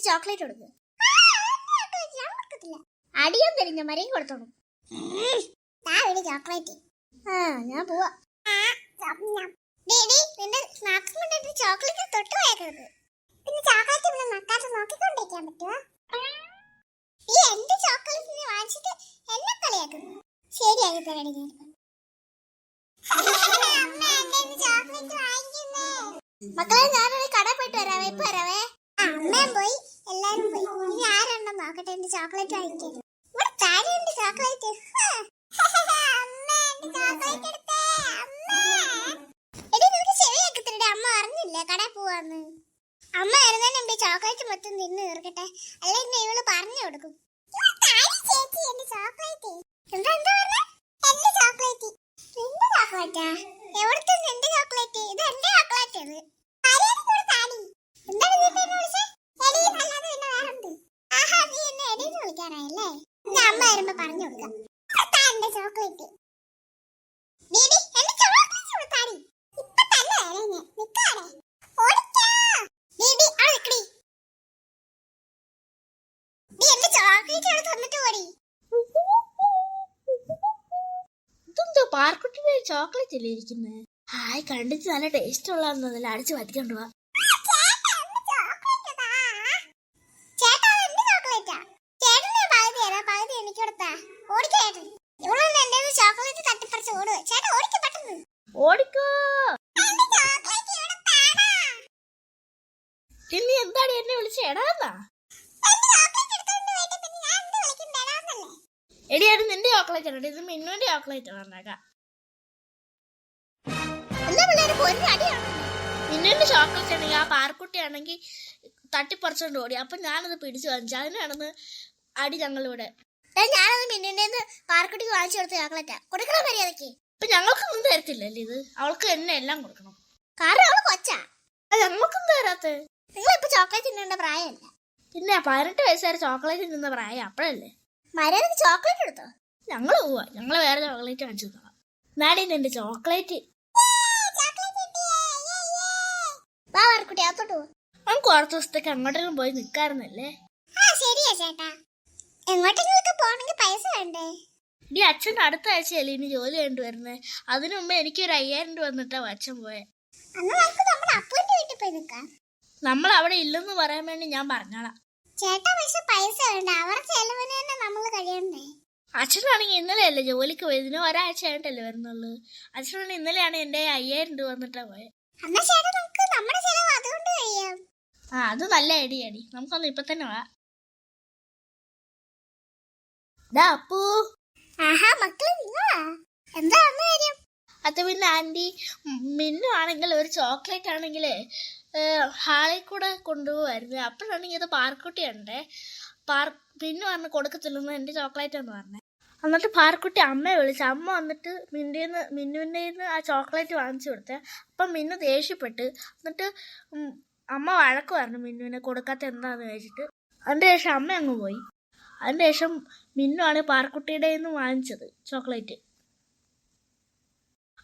Chocolate കൊടുക്കുക. അടിയും തരും, മരയും കൊടുത്തോളും. ചോക്ലേറ്റ്. ഞാൻ പോവാ. ചോക്ലേറ്റ് തൊട്ട് പോയേക്കരുത്. പിന്നെ ചോക്ലേറ്റ് നക്കാട്ട് നോക്കിക്കൊണ്ടിരിക്കാൻ പറ്റുമോ? ഈ എന്റെ ചോക്ലേറ്റിനെ വാങ്ങിച്ചിട്ട് എന്നെ കളിയാക്കുന്നു. ശരിയാക്കി തരണേ ഞാൻ. മക്കളെ, ഞാനൊരു കട പോയിട്ട് വരാവേ. ഇപ്പൊ വരാവേ. അമ്മയും പോയി, എല്ലാരും പോയി. ഇനി ആരെണ്ണം നോക്കട്ടെ എന്റെ ചോക്ലേറ്റ് വാങ്ങിക്കാൻ. ഇവിടെ താഴെയുണ്ട് ചോക്ലേറ്റ്. അമ്മ അറിഞ്ഞില്ല കടയിൽ പോവാന്ന്. അമ്മ വരുന്നതിന് മുമ്പ് ചോക്ലേറ്റ് മൊത്തം തിന്ന് തീർക്കട്ടെ, അല്ലെങ്കിൽ ഇവള് പറഞ്ഞു കൊടുക്കും. എന്താ പറഞ്ഞ? എന്റെ ചോക്ലേറ്റ്. നിന്റെ ചോക്ലേറ്റാ? എവിടുത്തെ നിന്റെ ചോക്ലേറ്റ്? ഇത് എന്റെ ചോക്ലേറ്റ്. എന്താണ് നീ എന്നെ വിളിച്ചേ? എടീന്നല്ലാതെ പിന്നെ വേറെന്ത്? ആഹാ, നീ എന്നെ എടീന്ന് വിളിക്കാനായല്ലേ? ഞാൻ അമ്മ വരുമ്പോ പറഞ്ഞു കൊടുക്കാം. എന്റെ ചോക്ലേറ്റ് പാർക്കുട്ടിന്റെ ചോക്ലേറ്റ് അല്ലേ ഇരിക്കുന്നത്? ഹായ്, കണ്ടിട്ട് നല്ല ടേസ്റ്റ് ഉള്ളതെന്നല്ല, അടിച്ചു പറ്റിക്കൊണ്ട് പോവാ. ഓടിക്കോ. ഇനി എന്താണ് എന്നെ വിളിച്ച് എടാന്നാ? എടിയാണ് നിന്റെ ചോക്ലേറ്റ് ആണ്. ഇത് മിന്നുവിന്റെ ചോക്ലേറ്റ് ആണ്. എല്ലാ പിള്ളേരും ഒരു അടിയാണ്. മിന്നുവിന്റെ ചോക്ലേറ്റ് ആണെങ്കിൽ ആ പാർക്കുട്ടി ആണെങ്കിൽ തട്ടിപ്പറിച്ചോണ്ട് ഓടി. അപ്പൊ ഞാനത് പിടിച്ചു വാങ്ങിച്ചു. അതിനാണെന്ന് അടി ഞങ്ങളിവിടെ. ഞാനത് മിന്നുവിന്റെ പാർക്കുട്ടിക്ക് വാങ്ങിച്ചു കൊടുത്ത ചോക്ലേറ്റാ. കൊടുക്കണം മര്യാദക്ക്. ഇപ്പൊ ഞങ്ങൾക്കൊന്നും തരത്തില്ലല്ലേ ഇത്? അവൾക്ക് എന്നെ എല്ലാം കൊടുക്കണം. കാരണം അവള് കൊച്ചാ. ഞങ്ങൾക്കൊന്നും തരാത്ത. നിങ്ങളിപ്പോ ചോക്ലേറ്റ് തിന്നേണ്ട പ്രായമല്ല. പിന്നെ 18 വയസ്സുവരെ ചോക്ലേറ്റ് തിന്ന പ്രായം അപ്പഴല്ലേ. മര്യാദക്ക് ചോക്ലേറ്റ് എടുത്തോ. ഞങ്ങള് പോവാ. ഞങ്ങള് വേറെ ചോക്ലേറ്റ് വാങ്ങിച്ചു തന്നോളാം. നാളെ എന്റെ ചോക്ലേറ്റ്. പാർക്കുട്ടി അകത്തോട്ട് പോ. നമുക്ക് കുറച്ച് ദിവസത്തേക്ക് അങ്ങോട്ടെങ്കിലും പോയി നിക്കാറുന്നല്ലേ. ശരിയാ ചേട്ടാ. എങ്ങോട്ടെങ്കിലും പോണെങ്കിൽ പൈസ വേണ്ടേ? ഈ അച്ഛൻ അടുത്ത ആഴ്ചയല്ലേ ഇനി ജോലി ചെയ്യേണ്ടി വരുന്നത്. അതിനു മുമ്പ് എനിക്ക് ഒരു 5000 രൂപ വന്നിട്ടാ അച്ഛൻ പോയെ. നമ്മൾ അവിടെ ഇല്ലെന്ന് പറയാൻ വേണ്ടി ഞാൻ പറഞ്ഞോളാം. ചേട്ടാ പക്ഷെ പൈസ വേണ്ട, അവരുടെ ചെലവിന് തന്നെ നമ്മൾ കഴിയണ്ടേ. അച്ഛനാണെങ്കിൽ ഇന്നലെയല്ലേ ജോലിക്ക് പോയത്. ഇതിന് ഒരാഴ്ച ആയിട്ടല്ലേ വരുന്നുള്ളൂ. അച്ഛനാണെങ്കിൽ ഇന്നലെയാണ് എന്റെ 5000 രൂപ വന്നിട്ടാ പോയത്. അത് നല്ല ഐഡിയ. നമുക്കൊന്ന് ഇപ്പൊ തന്നെ വാ. അപ്പൂ. അത് പിന്നെ ആന്റി, മിന്നു ആണെങ്കിൽ ഒരു ചോക്ലേറ്റ് ആണെങ്കിലേ ഹാളിൽ കൂടെ കൊണ്ടുപോവായിരുന്നു. അപ്പോഴാണെങ്കിൽ ഇത് പാർക്കുട്ടി ഉണ്ടേ. മിന്നു പറഞ്ഞ് കൊടുക്കത്തില്ലെന്ന് എന്റെ ചോക്ലേറ്റ് എന്ന് പറഞ്ഞേ. എന്നിട്ട് പാർക്കുട്ടി അമ്മയെ വിളിച്ചു. അമ്മ വന്നിട്ട് മിന്നുവിൻ്റെ ആ ചോക്ലേറ്റ് വാങ്ങിച്ചു കൊടുത്തേ. അപ്പം മിന്നു ദേഷ്യപ്പെട്ട്. എന്നിട്ട് അമ്മ വഴക്ക് പറഞ്ഞു മിന്നുവിനെ കൊടുക്കാത്ത എന്താന്ന് ചോദിച്ചിട്ട്. അതിൻ്റെ ശേഷം അമ്മ അങ്ങ് പോയി. അതിൻ്റെ ശേഷം മിന്നു ആണ് പാർക്കുട്ടിയുടെ നിന്ന് വാങ്ങിച്ചത് ചോക്ലേറ്റ്.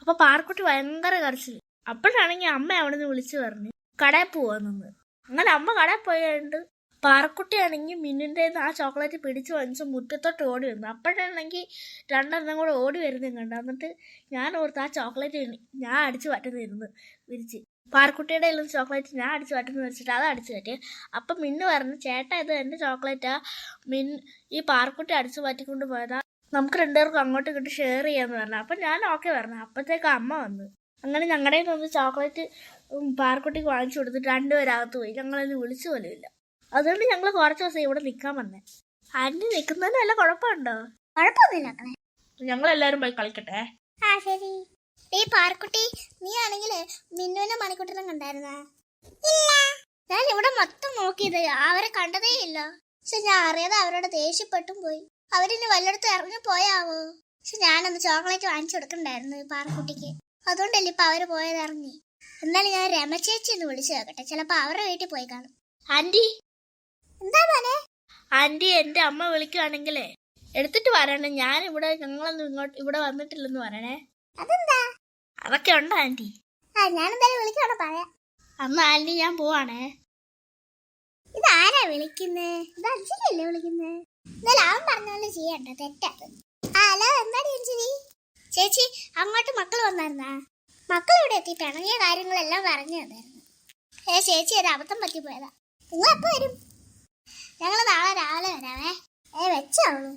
അപ്പൊ പാർക്കുട്ടി ഭയങ്കര കരച്ചിൽ. അപ്പോഴാണെങ്കിൽ അമ്മ അവിടെ നിന്ന് വിളിച്ചു പറഞ്ഞു കടയിൽ പോവാന്ന്. അങ്ങനെ അമ്മ കടയിൽ പോയതുകൊണ്ട് പാർക്കുട്ടി ആണെങ്കിൽ മിന്നിൻ്റെ ആ ചോക്ലേറ്റ് പിടിച്ചു വാങ്ങിച്ച് മുറ്റത്തോട്ട് ഓടി വന്നു. അപ്പോഴാണെങ്കിൽ രണ്ടെണ്ണം കൂടെ ഓടി വരുന്നതും കണ്ടു. എന്നിട്ട് ഞാൻ ഓർത്ത് ആ ചോക്ലേറ്റ് ഞാൻ അടിച്ചു പറ്റുന്നിരുന്നു വിരിച്ച്. പാർക്കുട്ടിയുടെ കയ്യിൽ ചോക്ലേറ്റ് ഞാൻ അടിച്ചു പറ്റുന്ന വെച്ചിട്ട് അത് അടിച്ചു പറ്റി. അപ്പം മിന്നു പറഞ്ഞു ചേട്ടാ ഇത് എൻ്റെ ചോക്ലേറ്റാ, ഈ പാർക്കുട്ടി അടിച്ചു പറ്റിക്കൊണ്ട് പോയതാ, നമുക്ക് രണ്ടുപേർക്കും അങ്ങോട്ടും ഇങ്ങോട്ട് ഷെയർ ചെയ്യാന്ന് പറഞ്ഞു. അപ്പം ഞാൻ ഓക്കെ പറഞ്ഞു. അപ്പോഴത്തേക്ക് അമ്മ വന്നു. അങ്ങനെ ഞങ്ങളുടെ നിന്ന് ചോക്ലേറ്റ് പാർക്കുട്ടിക്ക് വാങ്ങിച്ചു കൊടുത്തിട്ട് രണ്ടുപേരകത്ത് പോയി. ഞങ്ങളൊന്ന് വിളിച്ചു പോലും ഇല്ല. അതുകൊണ്ട് ഞങ്ങൾ കുറച്ച് ദിവസം ഇവിടെ നിൽക്കാൻ വന്നേ. ആന്റി നിൽക്കുന്നതിന് വല്ല കുഴപ്പമുണ്ടോ? കുഴപ്പമൊന്നുമില്ല. ഞങ്ങളെല്ലാരും പോയി കളിക്കട്ടെ. ശരി. ഈ പാർക്കുട്ടി, നീ ആണെങ്കിൽ മിന്നുവിനെ മണിക്കുട്ടനെ കണ്ടായിരുന്ന? ഇല്ല. ഞാൻ ഇവിടെ മൊത്തം നോക്കിയത്, അവരെ കണ്ടതേ ഇല്ല. പക്ഷെ ഞാൻ അറിയാതെ അവരോട് ദേഷ്യപ്പെട്ടും പോയി. അവരിനി വല്ലയിടത്തും ഇറങ്ങി പോയാവോ? പക്ഷെ ഞാനന്ന് ചോക്ലേറ്റ് വാങ്ങിച്ചു കൊടുക്കണ്ടായിരുന്നു പാർക്കുട്ടിക്ക്. അതുകൊണ്ടല്ലേ ഇപ്പൊ അവര് പോയത് ഇറങ്ങി. എന്നാലും ഞാൻ രമചേച്ചി ഒന്ന് വിളിച്ചു നോക്കട്ടെ, ചിലപ്പോ അവരുടെ വീട്ടിൽ പോയി കാണും. ആന്റി. എന്താ മോനെ? ആന്റി എന്റെ അമ്മ വിളിക്കുവാണെങ്കിലേ എടുത്തിട്ട് വരണേ. ഞങ്ങളൊന്നും ഇങ്ങോട്ട് ഇവിടെ വന്നിട്ടില്ലെന്ന് പറയണേ. അതെന്താ? അതൊക്കെ ഉണ്ടോ ആന്റി? ഞാൻ എന്തായാലും വിളിക്കാണോ പറയാ. അന്ന് ആന്റി ഞാൻ പോവാണേ. ഇതാരാ വിളിക്കുന്നേ? ഇത് അഞ്ജലിയല്ലേ വിളിക്കുന്നേ? എന്നാലും അവൻ പറഞ്ഞോണ്ട് ചെയ്യണ്ട, തെറ്റാത്. ഹലോ, എന്താണ് അഞ്ജലി? ചേച്ചി, അങ്ങോട്ട് മക്കൾ വന്നായിരുന്നാ? മക്കൾ ഇവിടെ എത്തി പിണങ്ങിയ കാര്യങ്ങളെല്ലാം പറഞ്ഞു തന്നായിരുന്നു. ചേച്ചി, ഒരു അബദ്ധം പറ്റിപ്പോയതാ. നിങ്ങൾ എപ്പോ വരും? ഞങ്ങൾ നാളെ രാവിലെ വരാവേ. വെച്ചോളൂ.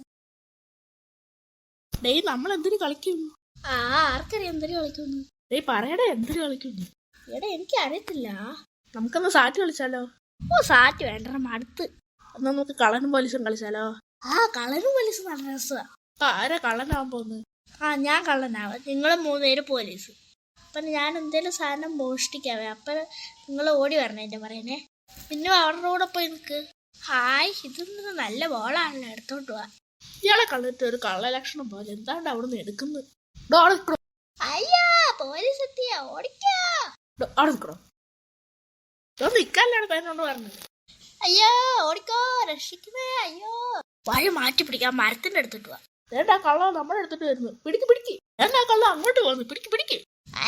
ഡേയ്, നമ്മൾ എന്തിനു കളിക്കും? ആർക്കറിയാം എന്തിനു കളിക്കുന്നു? ഡേയ് പറയടേ, എന്തിനു കളിക്കുന്നു? എടാ, എനിക്ക് അറിയത്തില്ല. നമുക്കൊന്ന് സാറ്റ് കളിച്ചാലോ? സാറ്റ് വേണ്ട, മടുത്ത്. എന്നാ നമുക്ക് കള്ളനും പോലീസും കളിച്ചാലോ? കള്ളനും പോലീസും നല്ല രസമാ. ആരാ കള്ളനാവാൻ പോകുന്നത്? ഞാൻ കള്ളനാവാം, നിങ്ങൾ 3 പേര് പോലീസ്. അപ്പം ഞാൻ എന്തേലും സാധനം മോഷ്ടിക്കാവേ. അപ്പം നിങ്ങൾ ഓടി വരണേ എൻ്റെ പറയുന്നേ. പിന്നെ അവരുടെ കൂടെ പോയി നിൽക്ക്. ഹായ്, ഇതൊന്നും നല്ല ബോളാണല്ലോ, എടുത്തോണ്ട് പോവാ. ഇയാളെ കണ്ടിട്ട് ഒരു കള്ളലക്ഷണം പോലെ എന്താണ്ട് അവിടുന്ന് എടുക്കുന്നു. അയ്യോ, പോലീസ് എത്തിയ ഓടിക്കോ. നിക്കാനാണ് പേരോണ്ട് പറഞ്ഞത്. അയ്യോ, ഓടിക്കോ, രക്ഷിക്കുന്നേ. അയ്യോ, വഴി മാറ്റി പിടിക്കാൻ മരത്തിന്റെ എടുത്തിട്ട് പോവാ. ഏണ്ടാ കള്ള നമ്മുടെ എടുത്തിട്ട് വരുന്നു. പിടിക്ക്. എന്താ കള്ള അങ്ങോട്ട് പോകുന്നു. പിടിക്ക്.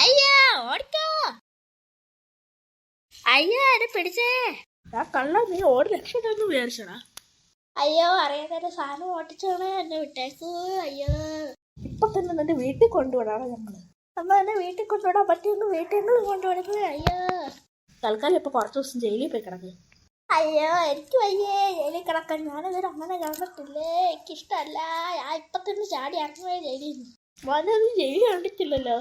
അയ്യോ, ഓടിക്കോ. അയ്യോ, എന്നെ പിടിച്ചേ. ആ കള്ള നീ ഓടി രക്ഷപ്പെടെന്ന് വിചാരിച്ചടാ. അയ്യോ, അറിയാതെ സാധനം ഓട്ടിച്ചാണ്, എന്നെ വിട്ടേക്കൂ. അയ്യോ, ഇപ്പൊ തന്നെ എന്റെ വീട്ടിൽ കൊണ്ടുവിടാണ് ഞങ്ങള്. അമ്മ എന്നെ വീട്ടിൽ കൊണ്ടുവിടാൻ പറ്റിയൊന്ന് വീട്ടിൽ കൊണ്ടുവിടുന്നത്. അയ്യോ, തൽക്കാലം ഇപ്പൊ കുറച്ച് ദിവസം ജയിലിൽ പോയി കിടക്ക്. അയ്യോ, എനിക്ക് വയ്യേ ജയിലിൽ കിടക്കാൻ. ഞാനിതൊരു അങ്ങനെ കണ്ടിട്ടില്ലേ, എനിക്കിഷ്ടല്ല. ഞാൻ ഇപ്പൊ തന്നെ ചാടി ഇറങ്ങുവേ ജയിലിൽ നിന്ന്. മോനെ, നീ ജയിലിൽ കണ്ടിട്ടില്ലല്ലോ.